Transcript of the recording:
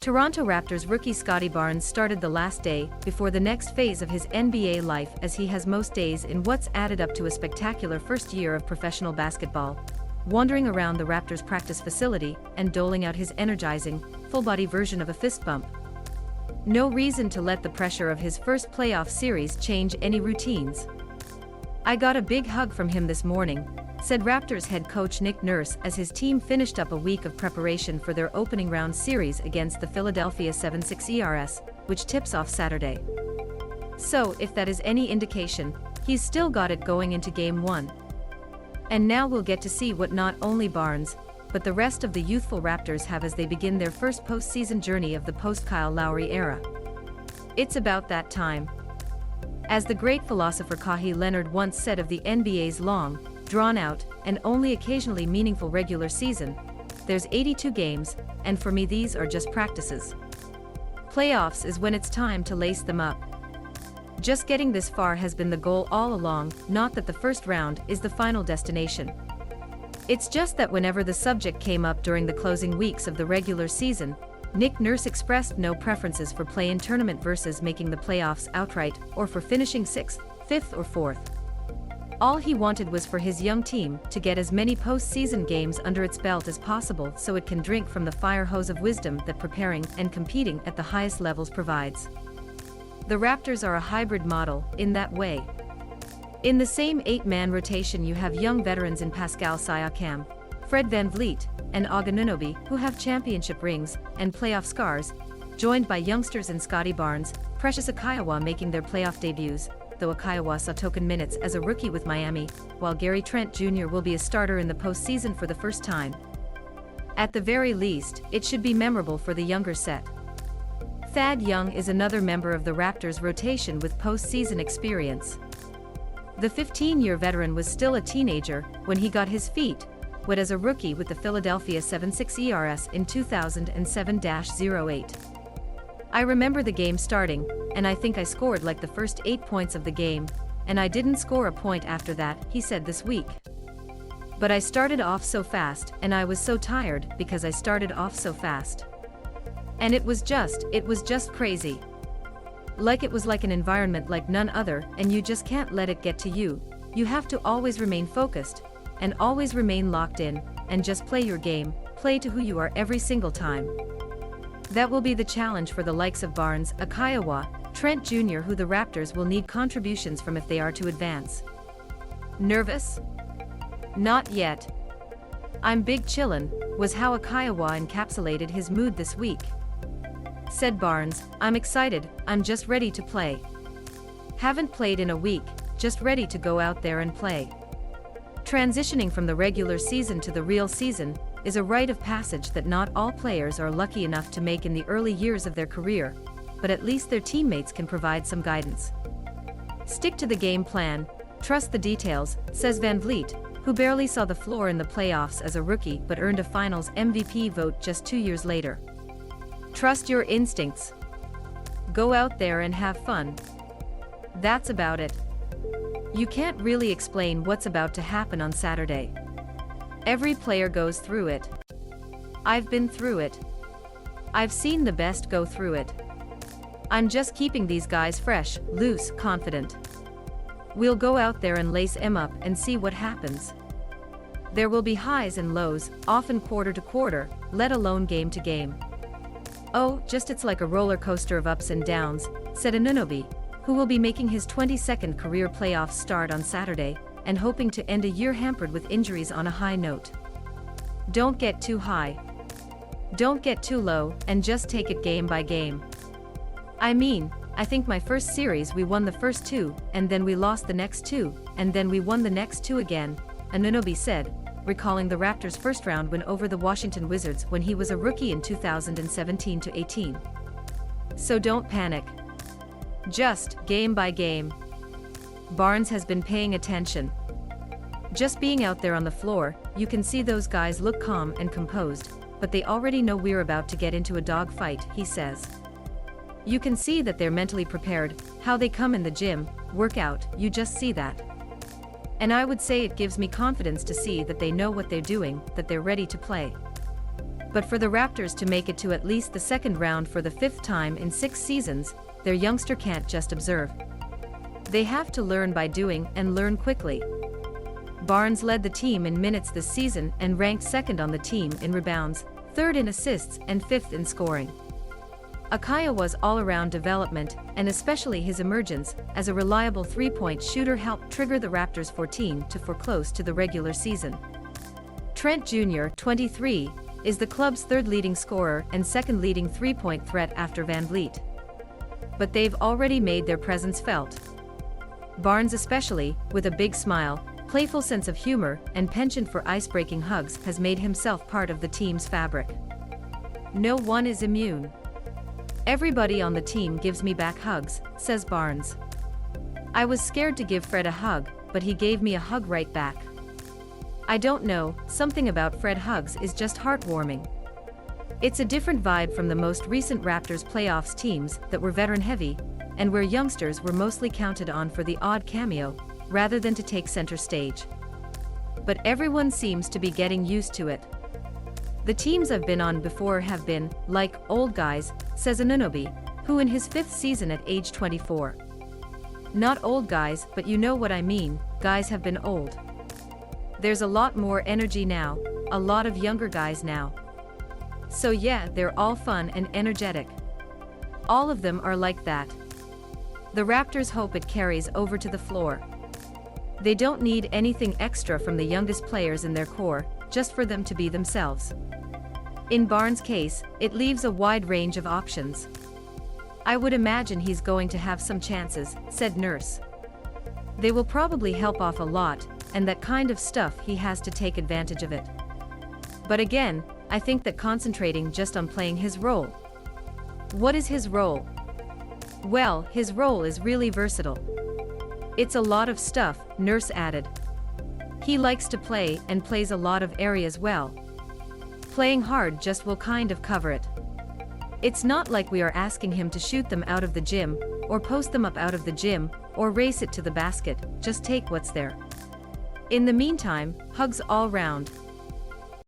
Toronto Raptors rookie Scotty Barnes started the last day before the next phase of his NBA life, as he has most days in what's added up to a spectacular first year of professional basketball, wandering around the Raptors practice facility and doling out his energizing, full-body version of a fist bump. No reason to let the pressure of his first playoff series change any routines. "I got a big hug from him this morning," said Raptors head coach Nick Nurse as his team finished up a week of preparation for their opening round series against the Philadelphia 76ers, which tips off Saturday. So, if that is any indication, he's still got it going into Game 1. And now we'll get to see what not only Barnes, but the rest of the youthful Raptors have as they begin their first postseason journey of the post-Lowry era. It's about that time. As the great philosopher Kawhi Leonard once said of the NBA's long, drawn-out, and only occasionally meaningful regular season, there's 82 games, and for me these are just practices. Playoffs is when it's time to lace them up. Just getting this far has been the goal all along, not that the first round is the final destination. It's just that whenever the subject came up during the closing weeks of the regular season, Nick Nurse expressed no preferences for play-in tournament versus making the playoffs outright, or for finishing 6th, 5th or 4th. All he wanted was for his young team to get as many postseason games under its belt as possible so it can drink from the fire hose of wisdom that preparing and competing at the highest levels provides. The Raptors are a hybrid model in that way. In the same 8-man rotation you have young veterans in Pascal Siakam, Fred VanVleet, and Aqiuwa, who have championship rings and playoff scars, joined by youngsters in Scotty Barnes, Precious Aqiuwa making their playoff debuts, though Aqiuwa saw token minutes as a rookie with Miami, while Trent Jr will be a starter in the postseason for the first time. At the very least, it should be memorable for the younger set. Thad Young is another member of the Raptors rotation with postseason experience. The 15-year veteran was still a teenager when he got his feet wet as a rookie with the Philadelphia 76ers in 2007-08. "I remember the game starting, and I think I scored like the first 8 points of the game, and I didn't score a point after that," he said this week. "But I started off so fast, and I was so tired because I started off so fast. And it was just crazy. It was like an environment like none other, and you just can't let it get to you. You have to always remain focused, and always remain locked in, and just play your game, play to who you are every single time. That will be the challenge for the likes of Barnes, Aqiuwa, Trent Jr, who the Raptors will need contributions from if they are to advance." Nervous? "Not yet. I'm big chillin'," was how Aqiuwa encapsulated his mood this week. Said Barnes, "I'm excited, I'm just ready to play. Haven't played in a week, just ready to go out there and play." Transitioning from the regular season to the real season is a rite of passage that not all players are lucky enough to make in the early years of their career, but at least their teammates can provide some guidance. "Stick to the game plan, trust the details," says VanVleet, who barely saw the floor in the playoffs as a rookie but earned a Finals MVP vote just 2 years later. "Trust your instincts. Go out there and have fun. That's about it. You can't really explain what's about to happen on Saturday. Every player goes through it. I've been through it. I've seen the best go through it. I'm just keeping these guys fresh, loose, confident. We'll go out there and lace them up and see what happens. There will be highs and lows, often quarter to quarter, let alone game to game. Oh, just it's like a roller coaster of ups and downs," said Aqiuwa, who will be making his 22nd career playoff start on Saturday, and hoping to end a year hampered with injuries on a high note. "Don't get too high. Don't get too low, and just take it game by game. I mean, I think my first series we won the first 2, and then we lost the next 2, and then we won the next 2 again," Aqiuwa said, recalling the Raptors' first round win over the Washington Wizards when he was a rookie in 2017-18. "So don't panic. Just game by game." Barnes has been paying attention. "Just being out there on the floor, you can see those guys look calm and composed, but they already know we're about to get into a dogfight," he says. "You can see that they're mentally prepared, how they come in the gym, work out, you just see that. And I would say it gives me confidence to see that they know what they're doing, that they're ready to play. But for the Raptors to make it to at least the second round for the 5th time in 6 seasons, their youngster can't just observe. They have to learn by doing and learn quickly. Barnes led the team in minutes this season and ranked 2nd on the team in rebounds, 3rd in assists and 5th in scoring. Aqiuwa's all-around development, and especially his emergence as a reliable three-point shooter, helped trigger the Raptors' 14-4 close to the regular season. Trent Jr., 23, is the club's 3rd leading scorer and 2nd leading three-point threat after VanVleet. But they've already made their presence felt. Barnes, especially, with a big smile, playful sense of humor, and penchant for ice-breaking hugs, has made himself part of the team's fabric. No one is immune. "Everybody on the team gives me back hugs," says Barnes. "I was scared to give Fred a hug, but he gave me a hug right back. I don't know, something about Fred hugs is just heartwarming." It's a different vibe from the most recent Raptors playoffs teams that were veteran-heavy, and where youngsters were mostly counted on for the odd cameo, rather than to take center stage. But everyone seems to be getting used to it. "The teams I've been on before have been, like, old guys," says Anunoby, who in his 5th season at age 24. "Not old guys, but you know what I mean, guys have been old. There's a lot more energy now, a lot of younger guys now. So yeah, they're all fun and energetic. All of them are like that." The Raptors hope it carries over to the floor. They don't need anything extra from the youngest players in their core, just for them to be themselves. In Barnes' case, it leaves a wide range of options. "I would imagine he's going to have some chances," said Nurse. "They will probably help off a lot, and that kind of stuff he has to take advantage of it. But again, I think that concentrating just on playing his role." What is his role? Well, his role is really versatile. It's a lot of stuff, Nurse added. He likes to play and plays a lot of areas well. Playing hard just will kind of cover it. It's not like we are asking him to shoot them out of the gym, or post them up out of the gym, or race it to the basket, just take what's there. In the meantime, hugs all round.